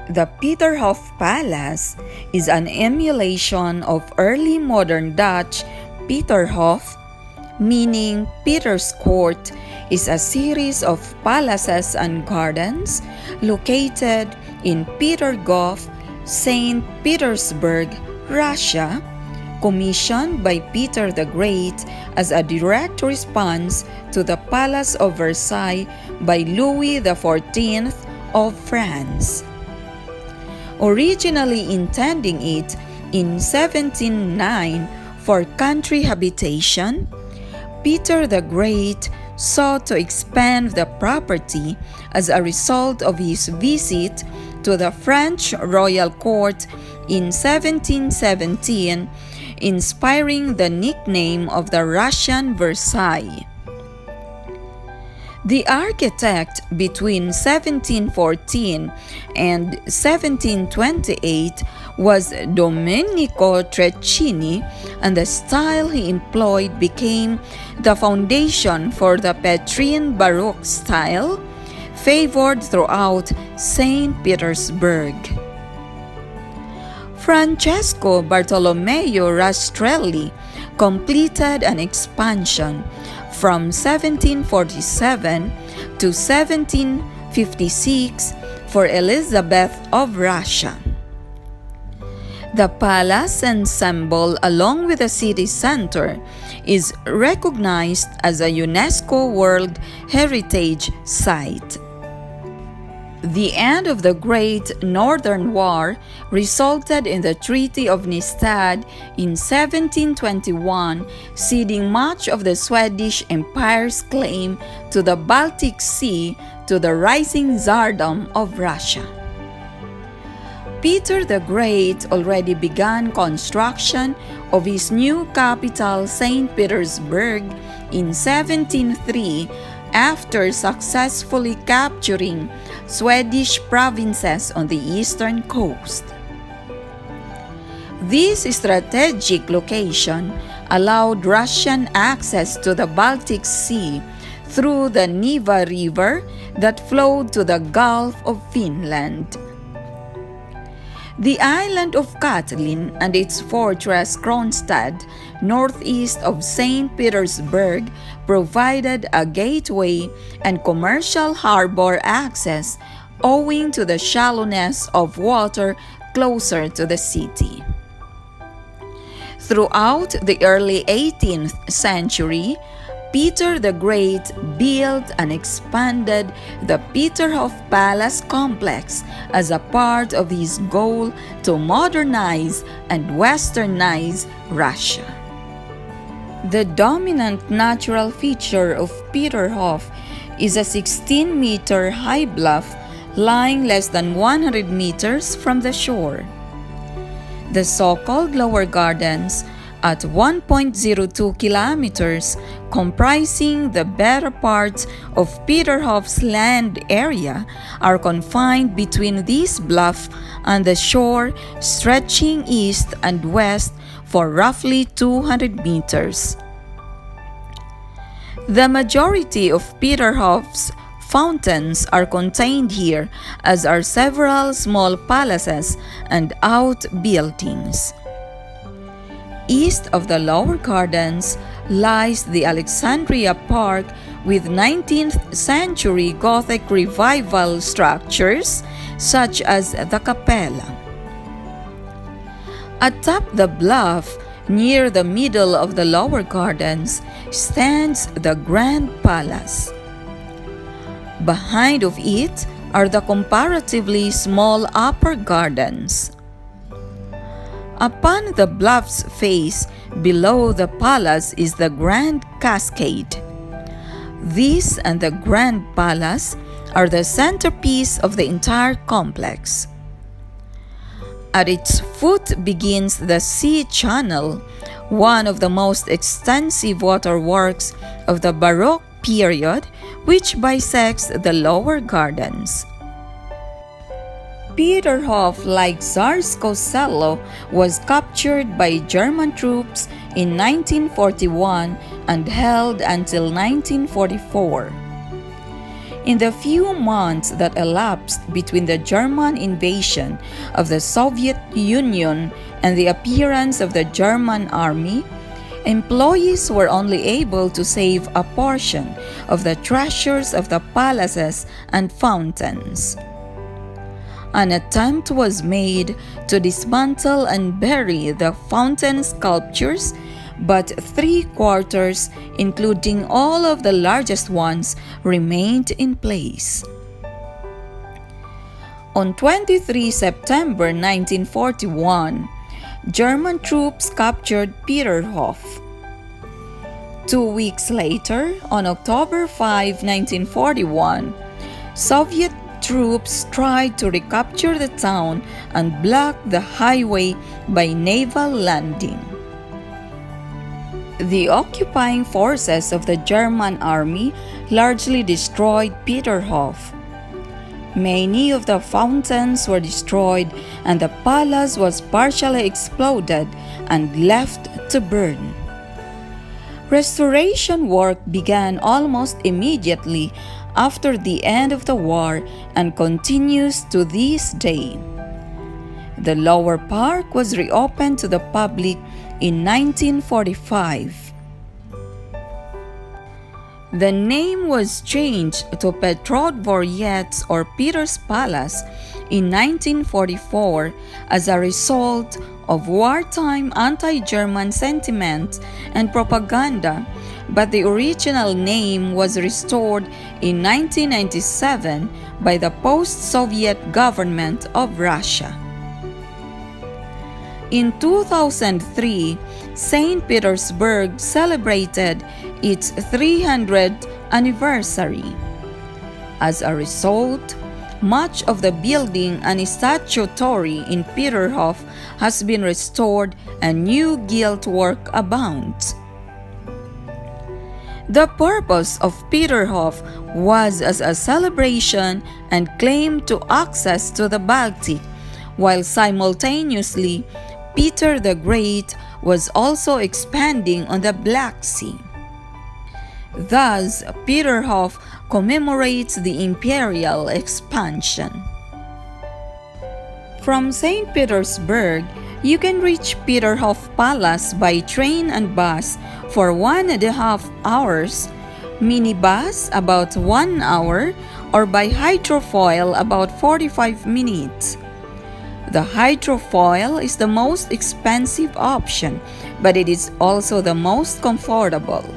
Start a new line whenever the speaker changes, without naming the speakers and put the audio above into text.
The Peterhof Palace is an emulation of early modern Dutch Peterhof, meaning Peter's Court, is a series of palaces and gardens located in Petergof, St. Petersburg, Russia, commissioned by Peter the Great as a direct response to the Palace of Versailles by Louis XIV of France. Originally intending it in 1709 for country habitation, Peter the Great sought to expand the property as a result of his visit to the French royal court in 1717, inspiring the nickname of the Russian Versailles. The architect between 1714 and 1728 was Domenico Treccini, and the style he employed became the foundation for the Petrine Baroque style, favored throughout St. Petersburg. Francesco Bartolomeo Rastrelli completed an expansion from 1747 to 1756 for Elizabeth of Russia. The palace-ensemble, along with the city center, is recognized as a UNESCO World Heritage Site. The end of the Great Northern War resulted in the Treaty of Nystad in 1721, ceding much of the Swedish Empire's claim to the Baltic Sea to the rising Tsardom of Russia. Peter the Great already began construction of his new capital, St. Petersburg, in 1703, after successfully capturing Swedish provinces on the eastern coast. This strategic location allowed Russian access to the Baltic Sea through the Neva River that flowed to the Gulf of Finland. The island of Katlin and its fortress Kronstadt, northeast of St. Petersburg, provided a gateway and commercial harbor access owing to the shallowness of water closer to the city. Throughout the early 18th century, Peter the Great built and expanded the Peterhof Palace complex as a part of his goal to modernize and westernize Russia. The dominant natural feature of Peterhof is a 16-meter high bluff lying less than 100 meters from the shore. The so-called lower gardens at 1.02 kilometers, comprising the better part of Peterhof's land area, are confined between this bluff and the shore, stretching east and west for roughly 200 meters. The majority of Peterhof's fountains are contained here, as are several small palaces and outbuildings. East of the lower gardens lies the Alexandria Park with 19th century Gothic revival structures such as the Capella. Atop the bluff, near the middle of the lower gardens, stands the Grand Palace. Behind of it are the comparatively small upper gardens. Upon the bluff's face, below the palace, is the Grand Cascade. This and the Grand Palace are the centerpiece of the entire complex. At its foot begins the Sea Channel, one of the most extensive waterworks of the Baroque period, which bisects the lower gardens. Peterhof, like Czarskoye, was captured by German troops in 1941 and held until 1944. In the few months that elapsed between the German invasion of the Soviet Union and the appearance of the German army, employees were only able to save a portion of the treasures of the palaces and fountains. An attempt was made to dismantle and bury the fountain sculptures, but 3/4, including all of the largest ones, remained in place. On 23 September 1941, German troops captured Peterhof. 2 weeks later, on October 5, 1941, Soviet troops tried to recapture the town and block the highway by naval landing. The occupying forces of the German army largely destroyed Peterhof. Many of the fountains were destroyed, and the palace was partially exploded and left to burn. Restoration work began almost immediately after the end of the war and continues to this day. The lower park was reopened to the public in 1945. The name was changed to Petrov Dvorets or Peter's Palace in 1944 as a result of wartime anti-German sentiment and propaganda, but the original name was restored in 1997 by the post-Soviet government of Russia. In 2003, St. Petersburg celebrated its 300th anniversary. As a result, much of the building and statuary in Peterhof has been restored and new gilt work abounds. The purpose of Peterhof was as a celebration and claim to access to the Baltic, while simultaneously Peter the Great was also expanding on the Black Sea. Thus, Peterhof commemorates the imperial expansion. From St. Petersburg, you can reach Peterhof Palace by train and bus for 1.5 hours, minibus about 1 hour, or by hydrofoil about 45 minutes. The hydrofoil is the most expensive option, but it is also the most comfortable.